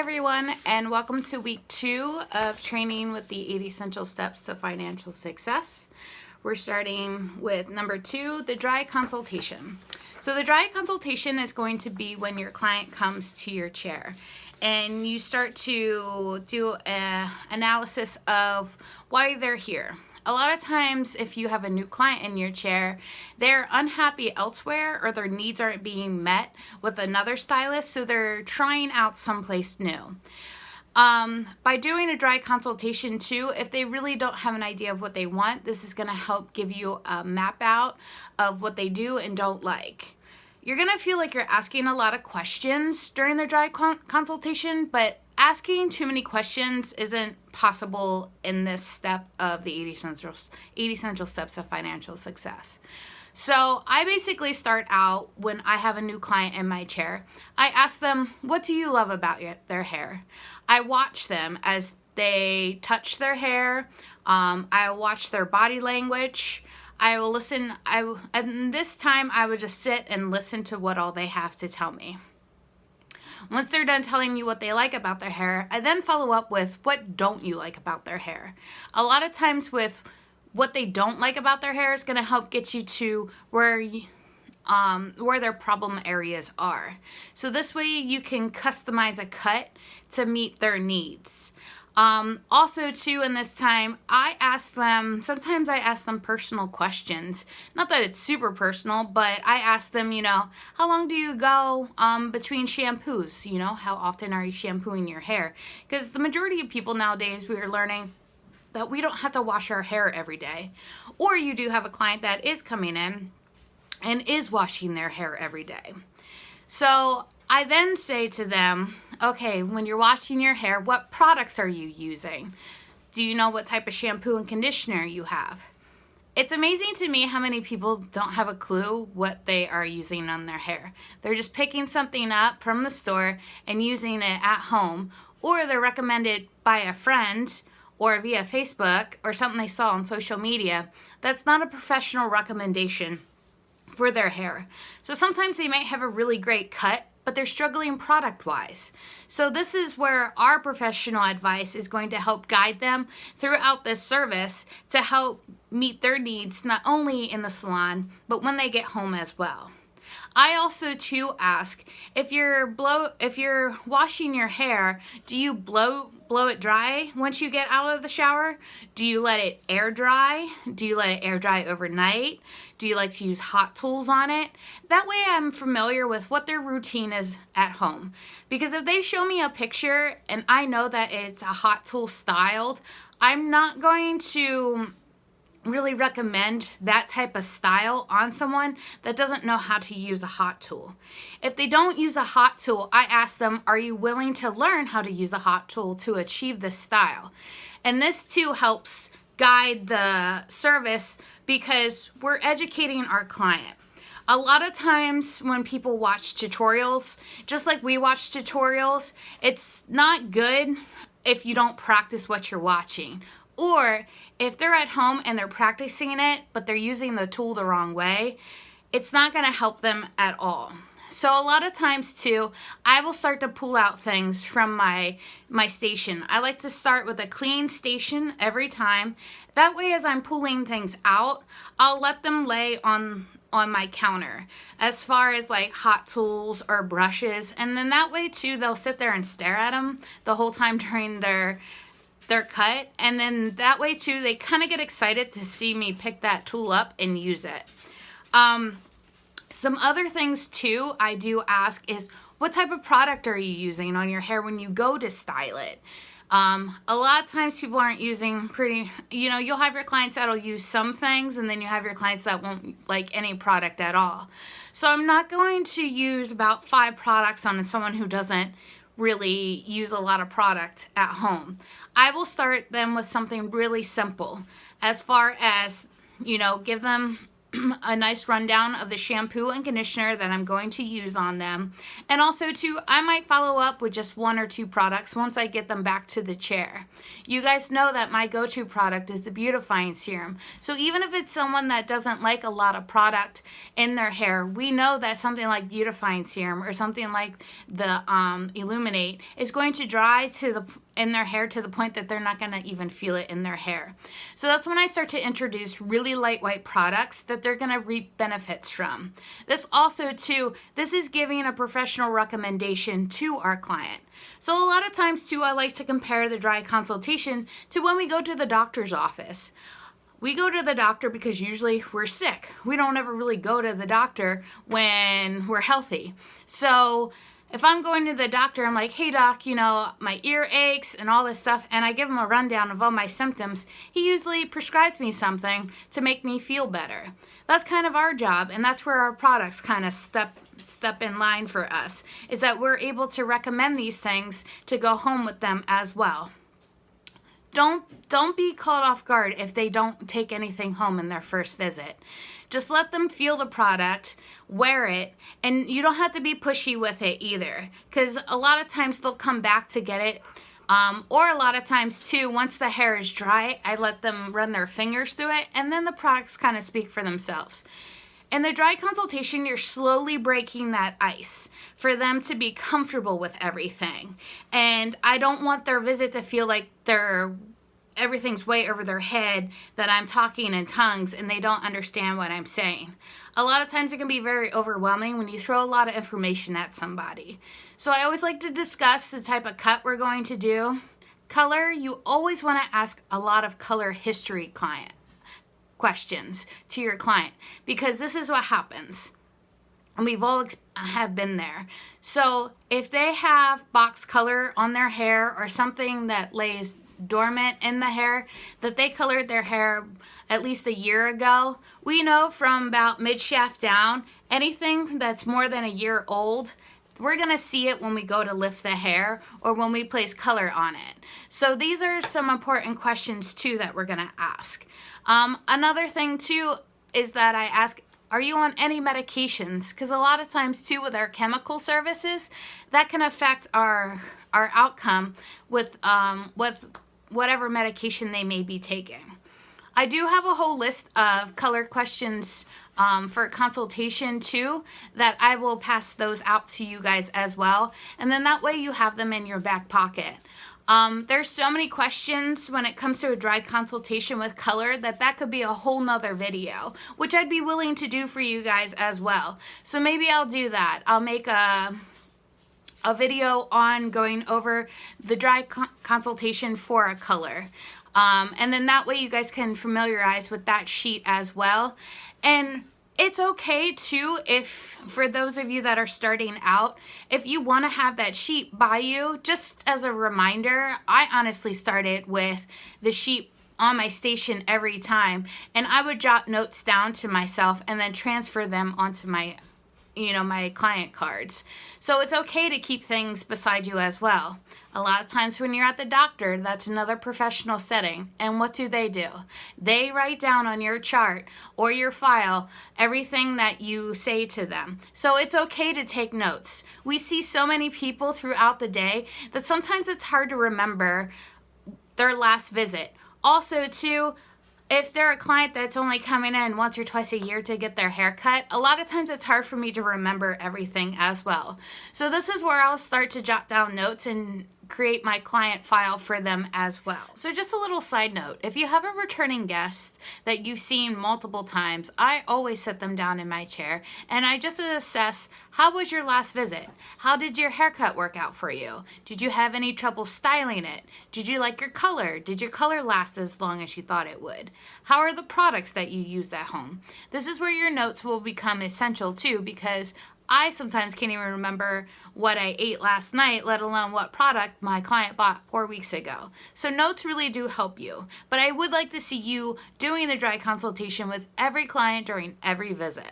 everyone, and welcome to week 2 of training with the 8 essential steps to financial success. We're starting with number 2, the dry consultation. So the dry consultation is going to be when your client comes to your chair and you start to do an analysis of why they're here. A lot of times, if you have a new client in your chair, they're unhappy elsewhere or their needs aren't being met with another stylist, so they're trying out someplace new. By doing a dry consultation too, if they really don't have an idea of what they want, this is going to help give you a map out of what they do and don't like. You're going to feel like you're asking a lot of questions during the dry consultation, but asking too many questions isn't possible in this step of the 8 essential steps of financial success. So I basically start out when I have a new client in my chair. I ask them, what do you love about their hair? I watch them as they touch their hair. I watch their body language. I will listen. And this time I would just sit and listen to what all they have to tell me. Once they're done telling you what they like about their hair, I then follow up with what don't you like about their hair. A lot of times with what they don't like about their hair is going to help get you to where their problem areas are. So this way you can customize a cut to meet their needs. Also too, in this time, sometimes I ask them personal questions. Not that it's super personal, but I ask them, how long do you go between shampoos? How often are you shampooing your hair? Because the majority of people nowadays, we are learning that we don't have to wash our hair every day. Or you do have a client that is coming in and is washing their hair every day. So I then say to them, okay, when you're washing your hair, what products are you using? Do you know what type of shampoo and conditioner you have? It's amazing to me how many people don't have a clue what they are using on their hair. They're just picking something up from the store and using it at home, or they're recommended by a friend or via Facebook or something they saw on social media. That's not a professional recommendation for their hair. So sometimes they might have a really great cut, but they're struggling product-wise. So this is where our professional advice is going to help guide them throughout this service to help meet their needs, not only in the salon, but when they get home as well. I also too ask, if you're washing your hair, do you blow it dry once you get out of the shower? Do you let it air dry? Do you let it air dry overnight? Do you like to use hot tools on it? That way I'm familiar with what their routine is at home. Because if they show me a picture and I know that it's a hot tool styled, I'm not going to really recommend that type of style on someone that doesn't know how to use a hot tool. If they don't use a hot tool, I ask them, are you willing to learn how to use a hot tool to achieve this style? And this too helps guide the service because we're educating our client. A lot of times when people watch tutorials, just like we watch tutorials, it's not good if you don't practice what you're watching. Or if they're at home and they're practicing it, but they're using the tool the wrong way, it's not going to help them at all. So a lot of times too, I will start to pull out things from my station. I like to start with a clean station every time. That way, as I'm pulling things out, I'll let them lay on my counter as far as like hot tools or brushes. And then that way too, they'll sit there and stare at them the whole time during their cut, and then that way too they kind of get excited to see me pick that tool up and use it. Some other things too I do ask is, what type of product are you using on your hair when you go to style it? A lot of times people aren't using you'll have your clients that'll use some things, and then you have your clients that won't like any product at all. So I'm not going to use about 5 products on someone who doesn't really use a lot of product at home. I will start them with something really simple as far as, give them a nice rundown of the shampoo and conditioner that I'm going to use on them. And also too, I might follow up with just 1 or 2 products once I get them back to the chair. You guys know that my go-to product is the beautifying serum. So even if it's someone that doesn't like a lot of product in their hair, we know that something like beautifying serum or something like the Illuminate is going to dry in their hair to the point that they're not going to even feel it in their hair. So that's when I start to introduce really lightweight products that they're going to reap benefits from. This also too, this is giving a professional recommendation to our client. So a lot of times too, I like to compare the dry consultation to when we go to the doctor's office. We go to the doctor because usually we're sick. We don't ever really go to the doctor when we're healthy. So if I'm going to the doctor, I'm like, hey doc, you know, my ear aches and all this stuff, and I give him a rundown of all my symptoms, he usually prescribes me something to make me feel better. That's kind of our job, and that's where our products kind of step in line for us, is that we're able to recommend these things to go home with them as well. Don't be caught off guard if they don't take anything home in their first visit. Just let them feel the product, wear it, and you don't have to be pushy with it either, because a lot of times they'll come back to get it. Or a lot of times too, once the hair is dry, I let them run their fingers through it, and then the products kind of speak for themselves. In the dry consultation, you're slowly breaking that ice for them to be comfortable with everything. And I don't want their visit to feel like everything's way over their head, that I'm talking in tongues and they don't understand what I'm saying. A lot of times it can be very overwhelming when you throw a lot of information at somebody. So I always like to discuss the type of cut we're going to do. Color, you always want to ask a lot of color history questions to your client, because this is what happens. And we've all have been there. So if they have box color on their hair or something that lays dormant in the hair, that they colored their hair at least a year ago, we know from about mid-shaft down, anything that's more than a year old, we're going to see it when we go to lift the hair or when we place color on it. So these are some important questions too that we're going to ask. Another thing too is that I ask, are you on any medications? Because a lot of times too with our chemical services, that can affect our outcome with whatever medication they may be taking. I do have a whole list of color questions for consultation too, that I will pass those out to you guys as well. And then that way you have them in your back pocket. There's so many questions when it comes to a dry consultation with color that could be a whole nother video, which I'd be willing to do for you guys as well. So maybe I'll do that. I'll make a video on going over the dry consultation for a color. And then that way you guys can familiarize with that sheet as well. And it's okay too, if for those of you that are starting out, if you want to have that sheet by you, just as a reminder, I honestly started with the sheet on my station every time, and I would jot notes down to myself and then transfer them onto my client cards. So it's okay to keep things beside you as well. A lot of times when you're at the doctor, that's another professional setting. And what do? They write down on your chart or your file everything that you say to them. So it's okay to take notes. We see so many people throughout the day that sometimes it's hard to remember their last visit. Also, too, if they're a client that's only coming in once or twice a year to get their hair cut, a lot of times it's hard for me to remember everything as well. So this is where I'll start to jot down notes and create my client file for them as well. So just a little side note, if you have a returning guest that you've seen multiple times, I always sit them down in my chair and I just assess, how was your last visit? How did your haircut work out for you? Did you have any trouble styling it? Did you like your color? Did your color last as long as you thought it would? How are the products that you used at home? This is where your notes will become essential too, because I sometimes can't even remember what I ate last night, let alone what product my client bought 4 weeks ago. So notes really do help you. But I would like to see you doing the dry consultation with every client during every visit.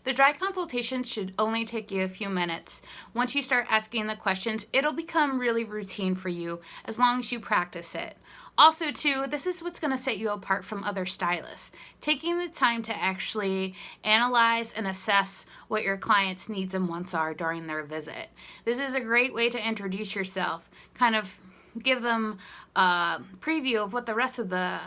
The dry consultation should only take you a few minutes. Once you start asking the questions, it'll become really routine for you as long as you practice it. Also, too, this is what's going to set you apart from other stylists. Taking the time to actually analyze and assess what your client's needs and wants are during their visit. This is a great way to introduce yourself, kind of give them a preview of what the rest of the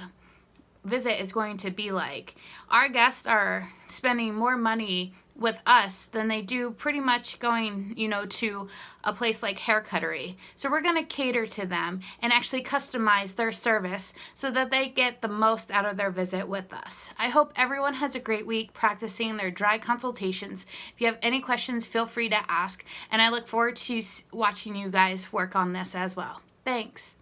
visit is going to be like. Our guests are spending more money with us than they do pretty much going, to a place like Hair Cuttery. So we're going to cater to them and actually customize their service so that they get the most out of their visit with us. I hope everyone has a great week practicing their dry consultations. If you have any questions, feel free to ask, and I look forward to watching you guys work on this as well. Thanks.